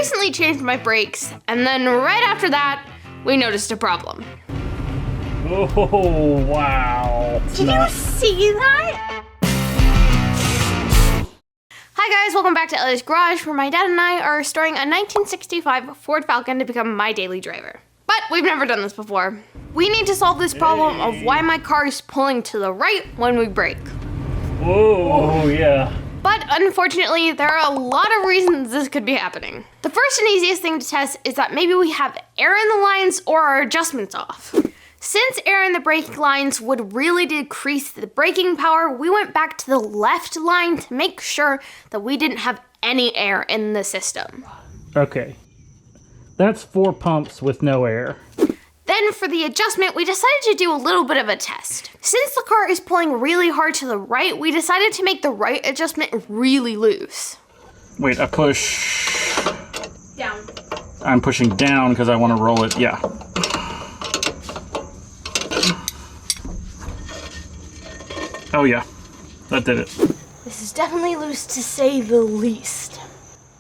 recently changed my brakes, and then right after that, we noticed a problem. Oh, wow. Did you see that? Hi guys, welcome back to Ellie's Garage, where my dad and I are storing a 1965 Ford Falcon to become my daily driver. But we've never done this before. We need to solve this problem of why my car is pulling to the right when we brake. Oh, yeah. But unfortunately, there are a lot of reasons this could be happening. The first and easiest thing to test is that maybe we have air in the lines or our adjustments off. Since air in the braking lines would really decrease the braking power, we went back to the left line to make sure that we didn't have any air in the system. Okay. That's 4 pumps with no air. Then for the adjustment, we decided to do a little bit of a test. Since the car is pulling really hard to the right, we decided to make the right adjustment really loose. Wait, I push... Down. I'm pushing down because I want to roll it, yeah. Oh yeah, that did it. This is definitely loose to say the least.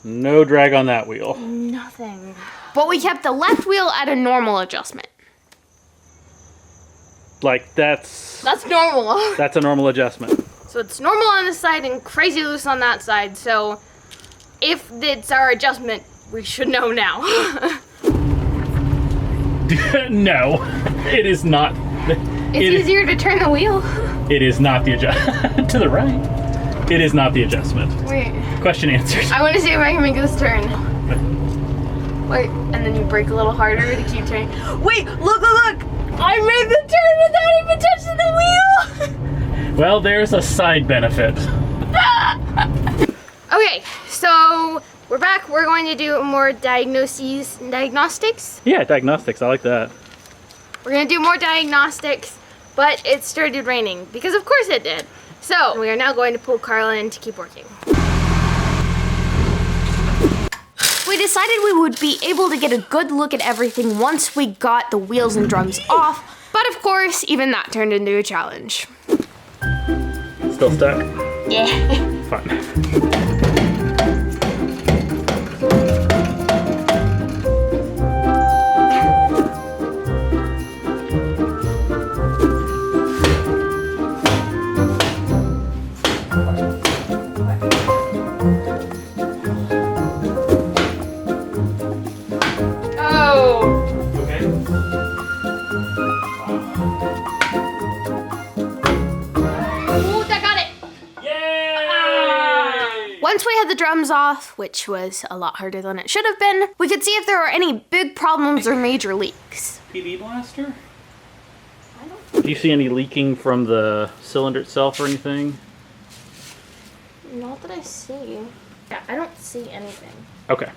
No drag on that wheel. Nothing. But we kept the left wheel at a normal adjustment. Like that's normal. That's a normal adjustment. So it's normal on this side and crazy loose on that side. So if it's our adjustment, we should know now. No, it is not. It's easier to turn the wheel. It is not the adjustment. To the right. It is not the adjustment. Wait. Question answered. I want to see if I can make this turn. Wait, and then you brake a little harder to keep turning. Wait, look! I made the turn without even touching the wheel! Well, there's a side benefit. Okay, so we're back. We're going to do more diagnostics. Yeah, diagnostics. I like that. We're going to do more diagnostics, but it started raining, because of course it did. So we are now going to pull Carla in to keep working. We decided we would be able to get a good look at everything once we got the wheels and drums off, but of course, even that turned into a challenge. Still stuck? Yeah. Fine. Once we had the drums off, which was a lot harder than it should have been, we could see if there were any big problems or major leaks. PB blaster? Do you see any leaking from the cylinder itself or anything? Not that I see. Yeah, I don't see anything. Okay.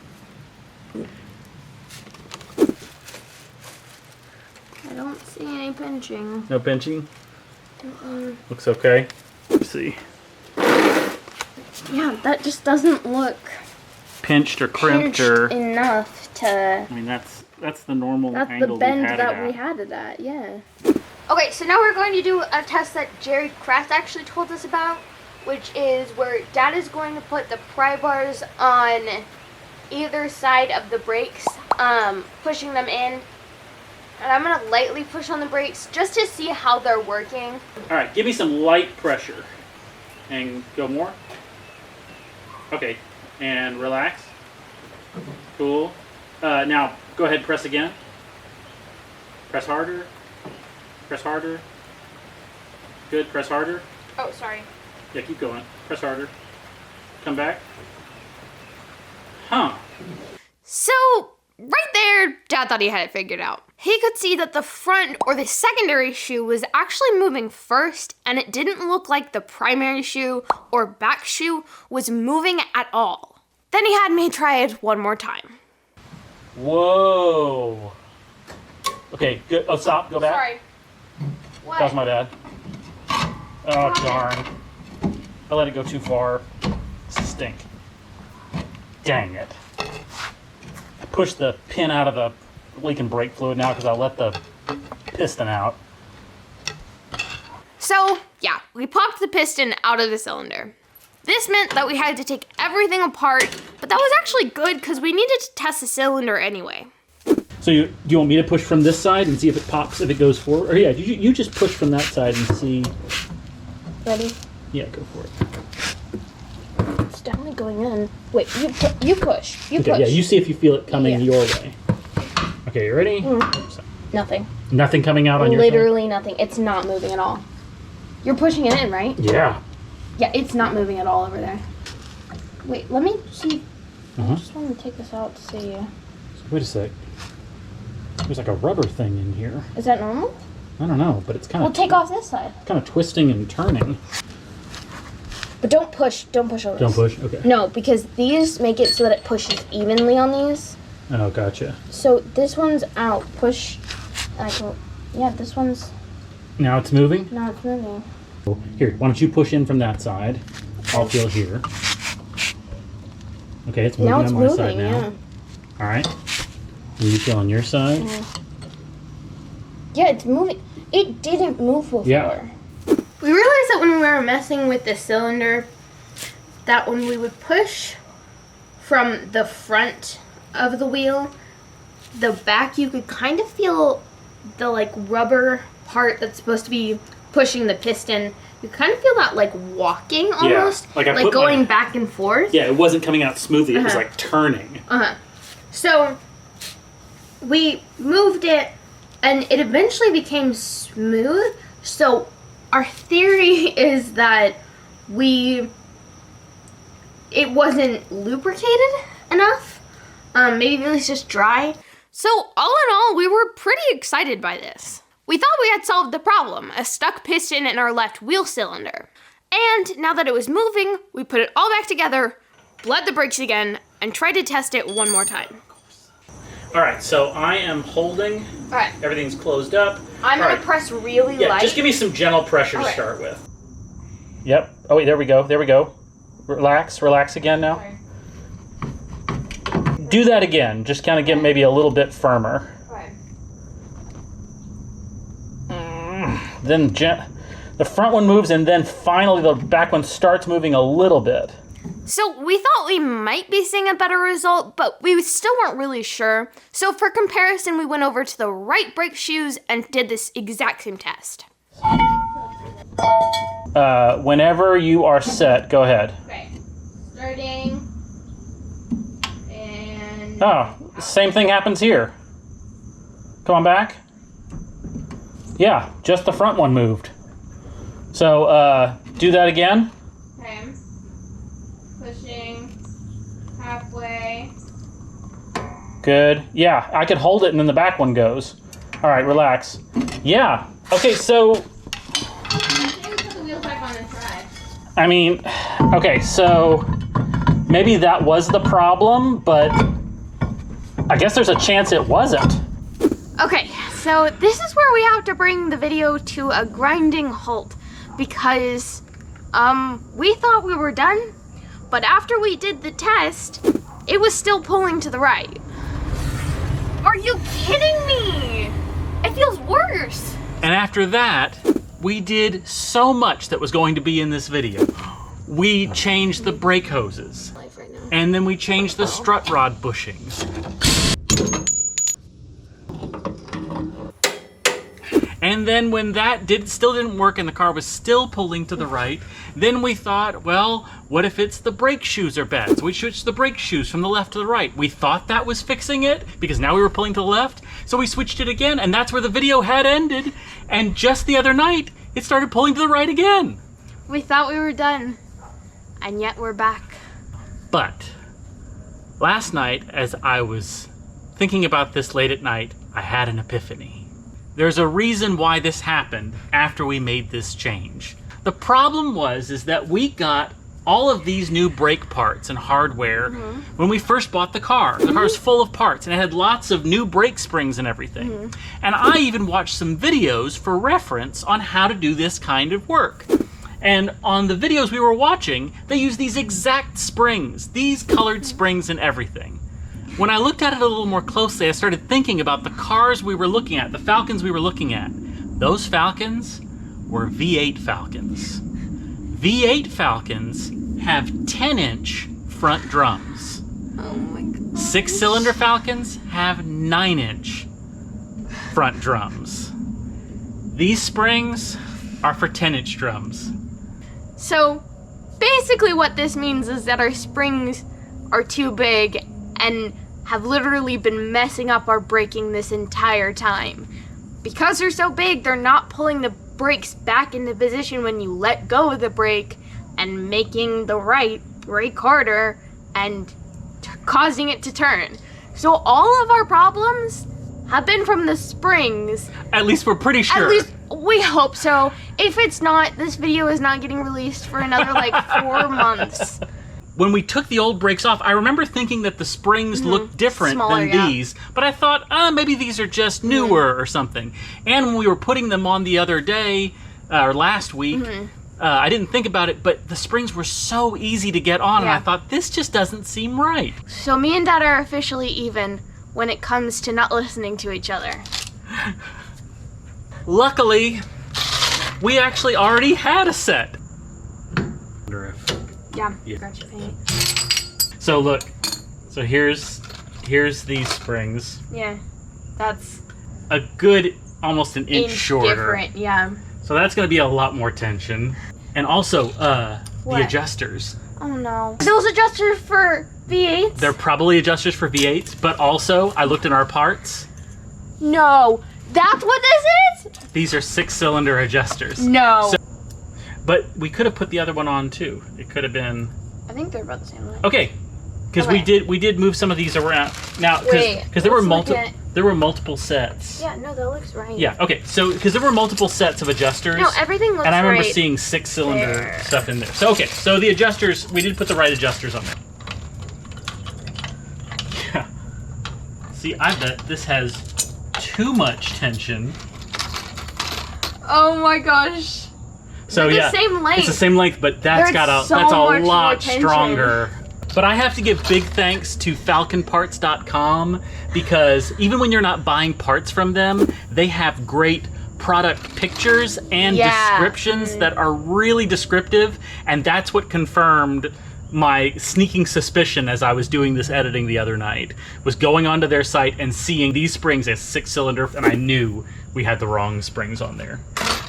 I don't see any pinching. No pinching? Mm-mm. Looks okay. Let's see. Yeah, that just doesn't look pinched or crimped or enough to. I mean, that's the normal That's angle the bend we had that it at. we had it at. Yeah. Okay, so now we're going to do a test that Kratz actually told us about, which is where Dad is going to put the pry bars on either side of the brakes, pushing them in. And I'm going to lightly push on the brakes just to see how they're working. All right, give me some light pressure. And go more. Okay, and relax. Cool. Now, go ahead and press again. Press harder. Press harder. Good, press harder. Oh, sorry. Yeah, keep going. Press harder. Come back. Huh. So, right there, Dad thought he had it figured out. He could see that the front or the secondary shoe was actually moving first, and it didn't look like the primary shoe or back shoe was moving at all. Then he had me try it one more time. Whoa. Okay, good. Oh, stop. Go back. Sorry. What? That was my bad. Oh, darn. I let it go too far. Stink. Dang it. I pushed the pin out of the leaking brake fluid now because I let the piston out. So, yeah, we popped the piston out of the cylinder. This meant that we had to take everything apart, but that was actually good because we needed to test the cylinder anyway. So do you want me to push from this side and see if it pops, if it goes forward? Or yeah, you just push from that side and see. Ready? Yeah, go for it. It's definitely going in. Wait, you push. You push. Yeah, you see if you feel it coming your way. Okay, you ready? Nothing. Nothing coming out on your side? Literally nothing. It's not moving at all. You're pushing it in, right? Yeah. Yeah, it's not moving at all over there. Wait, let me see. I just want to take this out to see. Wait a sec. There's like a rubber thing in here. Is that normal? I don't know, but it's kind of... We'll take off this side. Kind of twisting and turning. But don't push. Don't push over. Don't push? Okay. No, because these make it so that it pushes evenly on these. Oh, gotcha. So this one's out. Push. And I can... Yeah, this one's... Now it's moving? Now it's moving. Here, why don't you push in from that side? I'll feel here. Okay, it's moving on my side now. Yeah. All right. Will you feel on your side? Yeah, it's moving. It didn't move before. Yeah. We realized that when we were messing with the cylinder, that when we would push from the front of the wheel, the back, you could kind of feel the like rubber part that's supposed to be pushing the piston. You kind of feel that like walking almost, Yeah, like going back and forth. Yeah, it wasn't coming out smoothly. It was like turning. So we moved it, and it eventually became smooth. So our theory is that it wasn't lubricated enough. Maybe it was just dry. So all in all, we were pretty excited by this. We thought we had solved the problem, a stuck piston in our left wheel cylinder. And now that it was moving, we put it all back together, bled the brakes again, and tried to test it one more time. All right, so I am holding. All right. Everything's closed up. I'm going to press really light. Just give me some gentle pressure to start with. Yep. Oh, wait, there we go. There we go. Relax again now. Okay. Do that again. Just kind of get maybe a little bit firmer. Then the front one moves, and then finally the back one starts moving a little bit. So we thought we might be seeing a better result, but we still weren't really sure. So for comparison, we went over to the right brake shoes and did this exact same test. Whenever you are set, go ahead. Okay. Starting. And... Oh, same thing happens here. Come on back. Yeah, just the front one moved. So, do that again. Okay. Pushing. Halfway. Good. Yeah, I could hold it and then the back one goes. All right, relax. Yeah. Okay, so... Put the wheels back on and try. I mean, okay, so maybe that was the problem, but I guess there's a chance it wasn't. Okay, so this is where we have to bring the video to a grinding halt because we thought we were done, but after we did the test, it was still pulling to the right. Are you kidding me? It feels worse. And after that, we did so much that was going to be in this video. We changed the brake hoses, and then we changed the strut rod bushings. And then when that still didn't work and the car was still pulling to the right, then we thought, well, what if it's the brake shoes are bad? So we switched the brake shoes from the left to the right. We thought that was fixing it because now we were pulling to the left. So we switched it again, and that's where the video had ended. And just the other night, it started pulling to the right again. We thought we were done, and yet we're back. But last night, as I was thinking about this late at night, I had an epiphany. There's a reason why this happened after we made this change. The problem is that we got all of these new brake parts and hardware when we first bought the car. The car was full of parts and it had lots of new brake springs and everything. And I even watched some videos for reference on how to do this kind of work. And on the videos we were watching, they used these exact springs, these colored springs and everything. When I looked at it a little more closely, I started thinking about the cars we were looking at, the Falcons we were looking at. Those Falcons were V8 Falcons. V8 Falcons have 10-inch front drums. Oh my god. 6-cylinder Falcons have 9-inch front drums. These springs are for 10-inch drums. So basically what this means is that our springs are too big and have literally been messing up our braking this entire time. Because they're so big, they're not pulling the brakes back into position when you let go of the brake and making the right brake harder and causing it to turn. So all of our problems have been from the springs. At least we're pretty sure. At least we hope so. If it's not, this video is not getting released for another like 4 months. When we took the old brakes off, I remember thinking that the springs looked different Smaller, than these, but I thought, maybe these are just newer or something. And when we were putting them on the other day, or last week, I didn't think about it, but the springs were so easy to get on, and I thought, this just doesn't seem right. So me and Dad are officially even when it comes to not listening to each other. Luckily, we actually already had a set. Yeah, got your paint. So look, so here's these springs. Yeah, that's A good, almost an inch shorter. different, yeah. So that's gonna be a lot more tension. And also, the adjusters. Oh no. Those adjusters for V8s? They're probably adjusters for V8s, but also, I looked in our parts. No, that's what this is? These are 6-cylinder adjusters. No. So, but we could have put the other one on too. It could have been. I think they're about the same length. Okay, because we did move some of these around. Now, because there were multiple sets. Yeah, no, that looks right. Yeah. Okay. So because there were multiple sets of adjusters. No, everything looks right. And I remember seeing 6-cylinder stuff in there. So okay. So the adjusters, we did put the right adjusters on there. Yeah. See, I bet this has too much tension. Oh my gosh. So They're yeah, the same length. it's the same length, but that's that's a lot stronger. But I have to give big thanks to falconparts.com because even when you're not buying parts from them, they have great product pictures and descriptions that are really descriptive, and that's what confirmed my sneaking suspicion as I was doing this editing the other night, was going onto their site and seeing these springs as 6-cylinder, and I knew we had the wrong springs on there.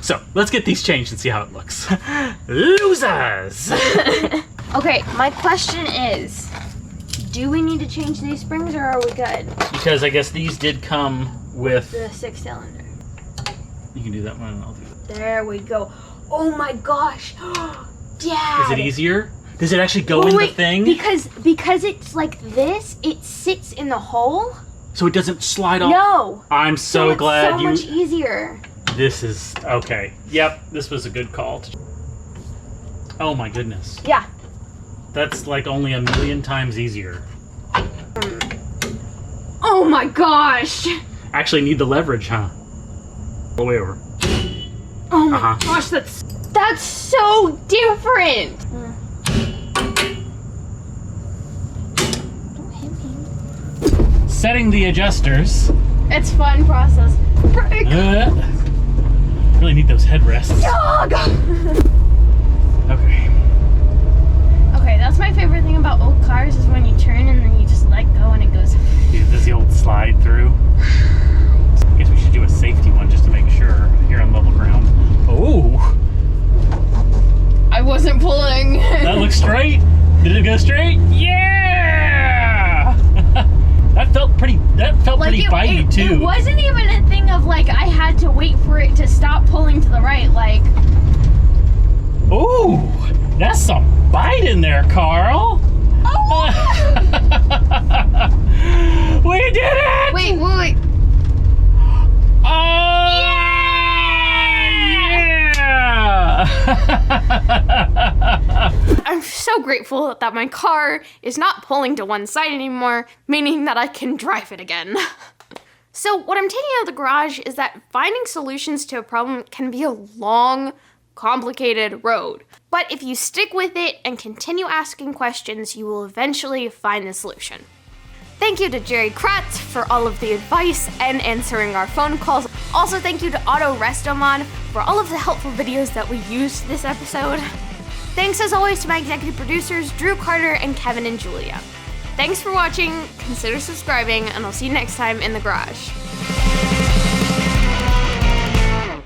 So, let's get these changed and see how it looks. Losers! Okay, my question is, do we need to change these springs or are we good? Because I guess these did come with... the 6-cylinder. You can do that one and I'll do that. There we go. Oh my gosh! Dad! Is it easier? Does it actually go in the thing? Because it's like this, it sits in the hole. So it doesn't slide off? No! I'm so glad you... it's so much easier. This is... okay. Yep, this was a good call. Oh my goodness. Yeah. That's like only 1,000,000 times easier. Oh my gosh! Actually need the leverage, huh? All the way over. Oh my gosh, that's so different! Don't hit me. Setting the adjusters. It's fun process. Break! Really need those headrests. Dog! Okay. Okay, that's my favorite thing about old cars is when you turn and then you just let go and it goes. Does the old slide through? I guess we should do a safety one just to make sure here on level ground. Oh! I wasn't pulling. That looks straight. Did it go straight? Yeah! That felt pretty bitey too. It wasn't even a thing of like I had to wait for it to stop pulling to the right, like. Ooh, that's some bite in there, Carl. Oh. We did it! Wait. Oh! Yeah! I'm so grateful that my car is not pulling to one side anymore, meaning that I can drive it again. So what I'm taking out of the garage is that finding solutions to a problem can be a long, complicated road. But if you stick with it and continue asking questions, you will eventually find the solution. Thank you to Jerry Kratz for all of the advice and answering our phone calls. Also, thank you to Auto Restomon for all of the helpful videos that we used this episode. Thanks as always to my executive producers, Drew Carter and Kevin and Julia. Thanks for watching, consider subscribing, and I'll see you next time in the garage.